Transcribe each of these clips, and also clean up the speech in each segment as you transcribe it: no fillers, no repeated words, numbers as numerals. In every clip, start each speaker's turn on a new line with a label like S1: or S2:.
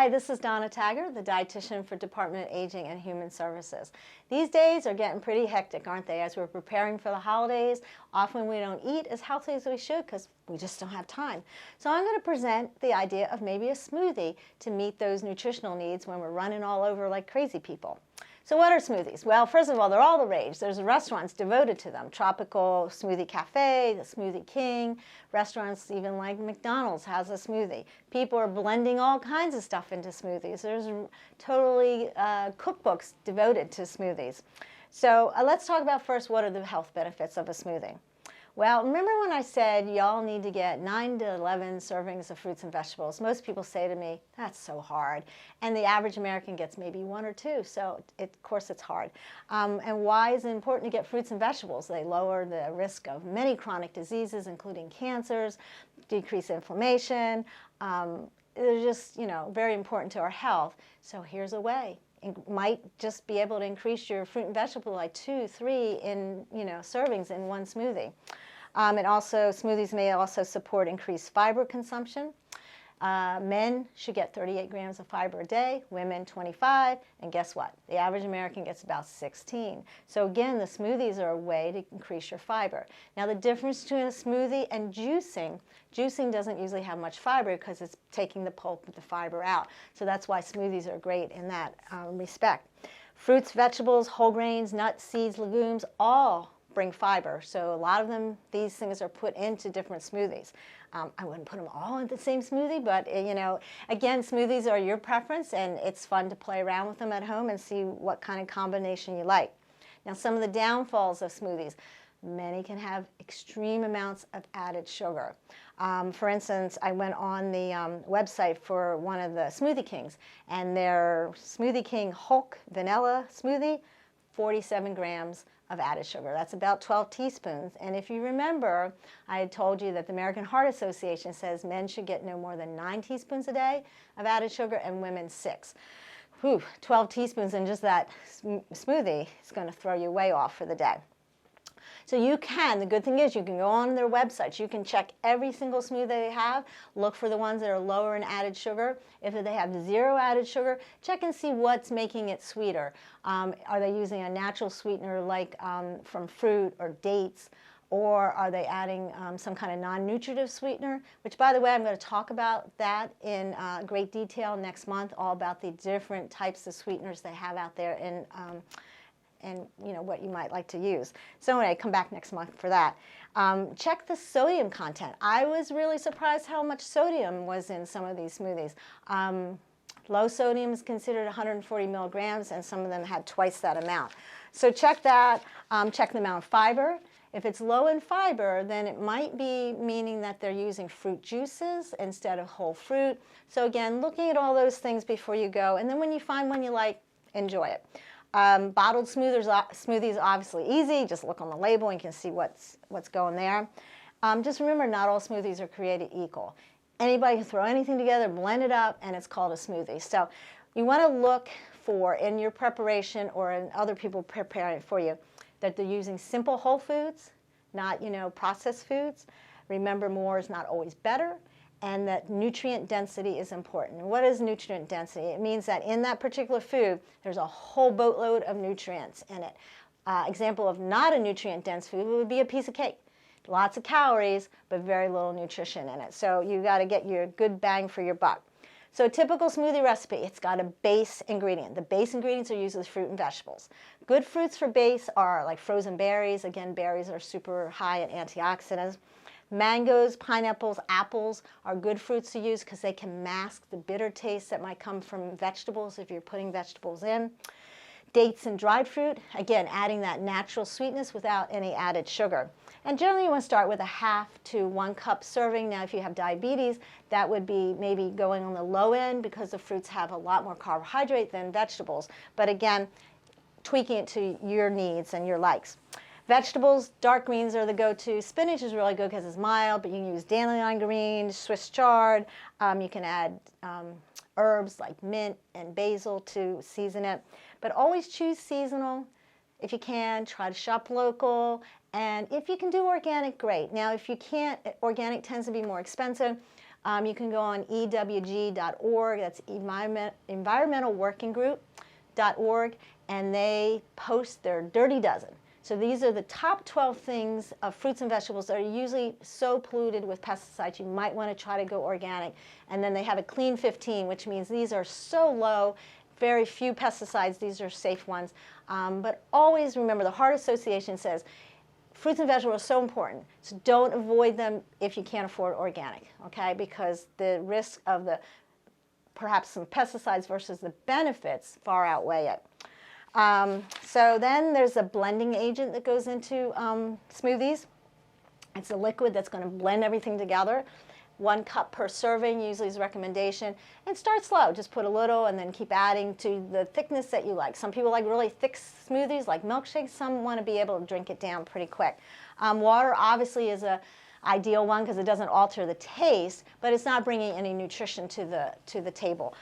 S1: Hi, this is Donna Taggert, the dietitian for Department of Aging and Human Services. These days are getting pretty hectic, aren't they? As we're preparing for the holidays, often we don't eat as healthy as we should because we just don't have time. So I'm going to present the idea of maybe a smoothie to meet those nutritional needs when we're running all over like crazy people. So what are smoothies? Well, first of all, they're all the rage. There's restaurants devoted to them. Tropical Smoothie Cafe, the Smoothie King. Restaurants even like McDonald's has a smoothie. People are blending all kinds of stuff into smoothies. There's totally cookbooks devoted to smoothies. So let's talk about first what are the health benefits of a smoothie. Well, remember when I said y'all need to get 9 to 11 servings of fruits and vegetables? Most people say to me, that's so hard. And the average American gets maybe 1 or 2, so of course it's hard. And why is it important to get fruits and vegetables? They lower the risk of many chronic diseases, including cancers, decrease inflammation. They're just, very important to our health. So here's a way. It might just be able to increase your fruit and vegetable like 2, 3 in servings in one smoothie. Smoothies may also support increased fiber consumption. Men should get 38 grams of fiber a day, women 25, and guess what? The average American gets about 16. So again, the smoothies are a way to increase your fiber. Now the difference between a smoothie and juicing doesn't usually have much fiber because it's taking the pulp of the fiber out. So that's why smoothies are great in that respect. Fruits, vegetables, whole grains, nuts, seeds, legumes, all bring fiber. So a lot of them, these things are put into different smoothies. I wouldn't put them all in the same smoothie, but again, smoothies are your preference, and it's fun to play around with them at home and see what kind of combination you like. Now, some of the downfalls of smoothies. Many can have extreme amounts of added sugar. For instance, I went on the website for one of the Smoothie Kings, and their Smoothie King Hulk Vanilla Smoothie, 47 grams of added sugar. That's about 12 teaspoons. And if you remember, I had told you that the American Heart Association says men should get no more than 9 teaspoons a day of added sugar and women 6. 12 teaspoons in just that smoothie is going to throw you way off for the day. So the good thing is you can go on their websites. You can check every single smoothie they have, look for the ones that are lower in added sugar. If they have 0 added sugar, check and see what's making it sweeter. Are they using a natural sweetener like from fruit or dates? Or are they adding some kind of non-nutritive sweetener? Which, by the way, I'm going to talk about that in great detail next month, all about the different types of sweeteners they have out there and what you might like to use. So anyway, come back next month for that. Check the sodium content. I was really surprised how much sodium was in some of these smoothies. Low sodium is considered 140 milligrams, and some of them had twice that amount. So check that. Check the amount of fiber. If it's low in fiber, then it might be meaning that they're using fruit juices instead of whole fruit. So again, looking at all those things before you go, and then when you find one you like, enjoy it. Bottled smoothies obviously easy. Just look on the label and you can see what's going there. Just remember, not all smoothies are created equal. Anybody can throw anything together, blend it up, and it's called a smoothie. So you want to look for, in your preparation or in other people preparing it for you, that they're using simple whole foods, not processed foods. Remember, more is not always better. And that nutrient density is important. And what is nutrient density? It means that in that particular food, there's a whole boatload of nutrients in it. Example of not a nutrient-dense food would be a piece of cake. Lots of calories, but very little nutrition in it. So you got to get your good bang for your buck. So a typical smoothie recipe, it's got a base ingredient. The base ingredients are usually fruit and vegetables. Good fruits for base are like frozen berries. Again, berries are super high in antioxidants. Mangoes, pineapples, apples are good fruits to use because they can mask the bitter taste that might come from vegetables if you're putting vegetables in. Dates and dried fruit, again, adding that natural sweetness without any added sugar. And generally you want to start with a 1/2 to 1 cup serving. Now if you have diabetes, that would be maybe going on the low end because the fruits have a lot more carbohydrate than vegetables. But again, tweaking it to your needs and your likes. Vegetables, dark greens are the go-to. Spinach is really good because it's mild, but you can use dandelion greens, Swiss chard. You can add herbs like mint and basil to season it. But always choose seasonal. If you can, try to shop local. And if you can do organic, great. Now, if you can't, organic tends to be more expensive. You can go on ewg.org, that's environmentalworkinggroup.org, and they post their Dirty Dozen. So these are the top 12 things of fruits and vegetables that are usually so polluted with pesticides you might want to try to go organic. And then they have a clean 15, which means these are so low, very few pesticides, these are safe ones. But always remember, the Heart Association says fruits and vegetables are so important, so don't avoid them if you can't afford organic, okay? Because the risk of the perhaps some pesticides versus the benefits far outweigh it. So then there's a blending agent that goes into smoothies. It's a liquid that's going to blend everything together. 1 cup per serving usually is a recommendation. And start slow. Just put a little and then keep adding to the thickness that you like. Some people like really thick smoothies like milkshakes. Some want to be able to drink it down pretty quick. Water obviously is a ideal one because it doesn't alter the taste, but it's not bringing any nutrition to the table.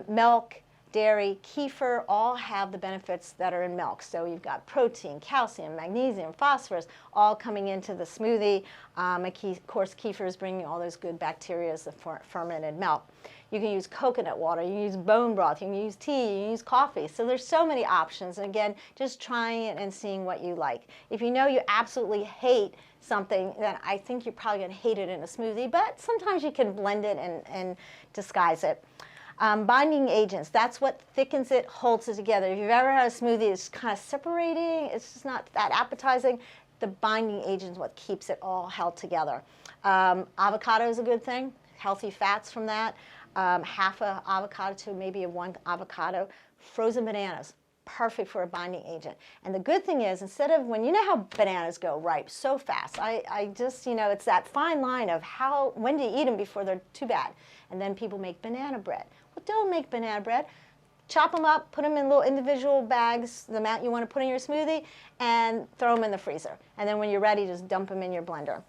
S1: Milk, dairy, kefir all have the benefits that are in milk. So you've got protein, calcium, magnesium, phosphorus, all coming into the smoothie. Of course, kefir is bringing all those good bacteria as the fermented milk. You can use coconut water, you can use bone broth, you can use tea, you can use coffee. So there's so many options. And again, just trying it and seeing what you like. If you know you absolutely hate something, then I think you're probably going to hate it in a smoothie. But sometimes you can blend it and disguise it. Binding agents, that's what thickens it, holds it together. If you've ever had a smoothie that's kind of separating, it's just not that appetizing, the binding agent is what keeps it all held together. Avocado is a good thing, healthy fats from that. Half an avocado to maybe 1 avocado. Frozen bananas, perfect for a binding agent. And the good thing is, instead of, when you know how bananas go ripe so fast, I just, it's that fine line of when do you eat them before they're too bad. And then people make banana bread. Well, don't make banana bread. Chop them up, put them in little individual bags, the amount you want to put in your smoothie, and throw them in the freezer. And then when you're ready, just dump them in your blender.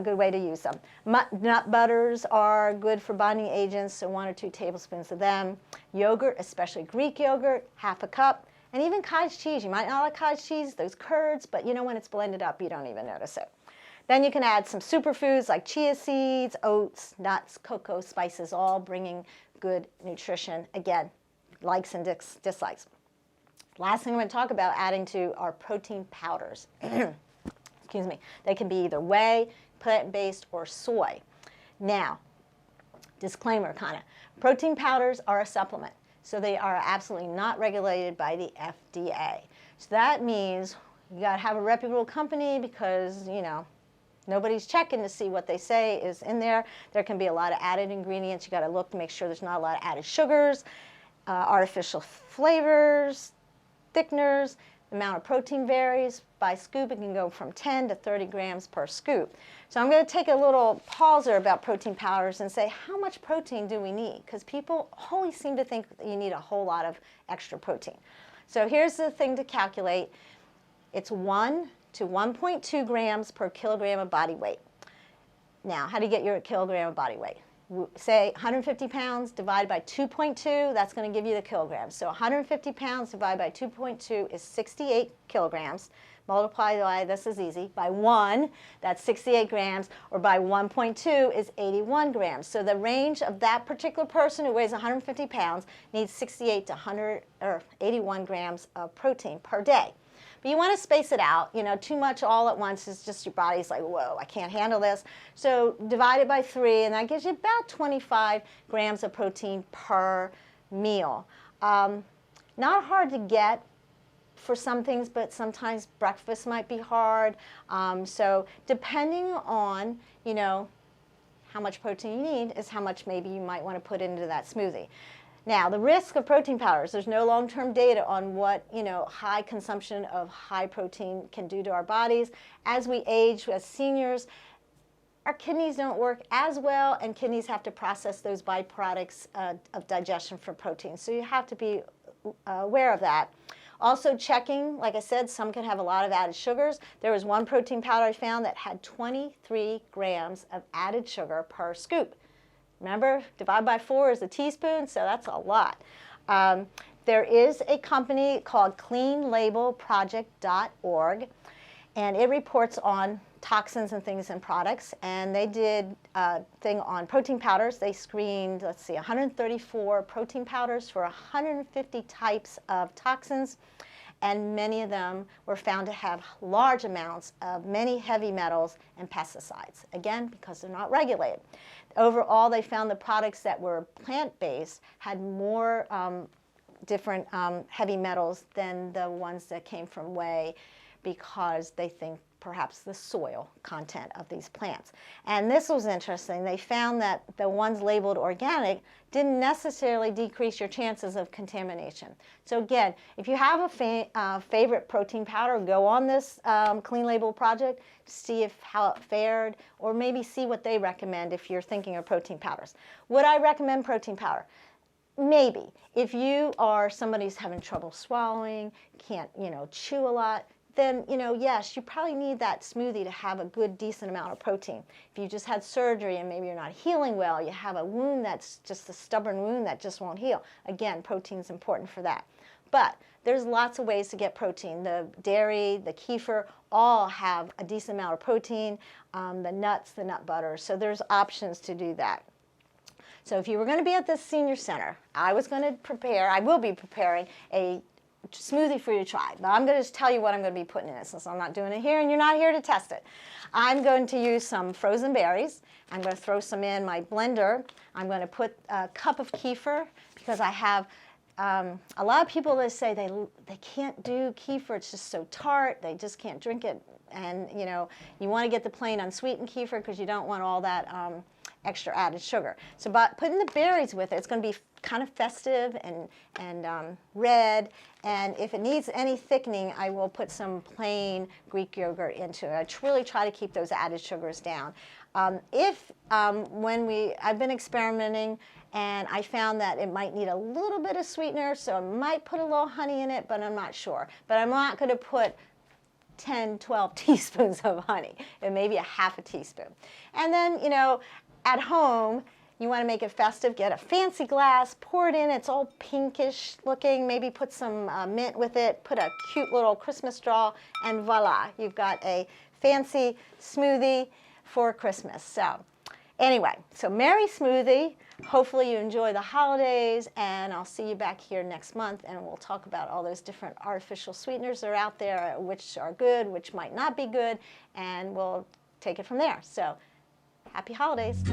S1: Good way to use them. Nut butters are good for binding agents, so 1 or 2 tablespoons of them. Yogurt, especially Greek yogurt, half a cup. And even cottage cheese. You might not like cottage cheese, those curds, but when it's blended up, you don't even notice it. Then you can add some superfoods like chia seeds, oats, nuts, cocoa, spices, all bringing good nutrition. Again, likes and dislikes. Last thing I'm going to talk about adding to are protein powders. Excuse me. They can be either whey, plant-based, or soy. Now, disclaimer kind of, protein powders are a supplement, so they are absolutely not regulated by the FDA. So that means you got to have a reputable company because, nobody's checking to see what they say is in there. There can be a lot of added ingredients. You got to look to make sure there's not a lot of added sugars, artificial flavors, thickeners. The amount of protein varies. By scoop, it can go from 10 to 30 grams per scoop. So I'm going to take a little pause there about protein powders and say, how much protein do we need? Because people always seem to think that you need a whole lot of extra protein. So here's the thing to calculate. It's 1 to 1.2 grams per kilogram of body weight. Now, how do you get your kilogram of body weight? Say 150 pounds divided by 2.2, that's going to give you the kilograms. So 150 pounds divided by 2.2 is 68 kilograms. Multiply by, this is easy, by 1, that's 68 grams, or by 1.2 is 81 grams. So the range of that particular person who weighs 150 pounds needs 68 to 81 grams of protein per day. But you want to space it out. Too much all at once is just your body's like, whoa, I can't handle this. So divide it by 3, and that gives you about 25 grams of protein per meal. Not hard to get for some things, but sometimes breakfast might be hard. So depending on, how much protein you need is how much maybe you might want to put into that smoothie. Now, the risk of protein powders, there's no long-term data on what, high consumption of high protein can do to our bodies. As we age, as seniors, our kidneys don't work as well, and kidneys have to process those byproducts of digestion for protein. So you have to be aware of that. Also checking, like I said, some can have a lot of added sugars. There was one protein powder I found that had 23 grams of added sugar per scoop. Remember, divide by 4 is a teaspoon, so that's a lot. There is a company called cleanlabelproject.org, and it reports on toxins and things in products, and they did a thing on protein powders. They screened, let's see, 134 protein powders for 150 types of toxins, and many of them were found to have large amounts of many heavy metals and pesticides, again, because they're not regulated. Overall, they found the products that were plant-based had more different heavy metals than the ones that came from whey, because they think perhaps the soil content of these plants. And this was interesting. They found that the ones labeled organic didn't necessarily decrease your chances of contamination. So again, if you have a favorite protein powder, go on this Clean Label project, see how it fared, or maybe see what they recommend if you're thinking of protein powders. Would I recommend protein powder? Maybe. If you are somebody who's having trouble swallowing, can't, chew a lot, then, yes, you probably need that smoothie to have a good, decent amount of protein. If you just had surgery and maybe you're not healing well, you have a wound that's just a stubborn wound that just won't heal. Again, protein's important for that. But there's lots of ways to get protein. The dairy, the kefir, all have a decent amount of protein, the nuts, the nut butter. So there's options to do that. So if you were going to be at this senior center, I will be preparing a smoothie for you to try. But I'm going to just tell you what I'm going to be putting in it, since I'm not doing it here and you're not here to test it. I'm going to use some frozen berries. I'm going to throw some in my blender. I'm going to put a cup of kefir, because I have a lot of people that say they can't do kefir. It's just so tart. They just can't drink it. And, you want to get the plain unsweetened kefir because you don't want all that extra added sugar. So by putting the berries with it, it's going to be kind of festive and red. And if it needs any thickening, I will put some plain Greek yogurt into it. I really try to keep those added sugars down. I've been experimenting, and I found that it might need a little bit of sweetener, so I might put a little honey in it, but I'm not sure. But I'm not going to put 10, 12 teaspoons of honey, and maybe a half a teaspoon. And then, at home, you want to make it festive, get a fancy glass, pour it in, it's all pinkish looking, maybe put some mint with it, put a cute little Christmas straw, and voila, you've got a fancy smoothie for Christmas. So anyway, so merry smoothie. Hopefully you enjoy the holidays, and I'll see you back here next month, and we'll talk about all those different artificial sweeteners that are out there, which are good, which might not be good, and we'll take it from there. So happy holidays.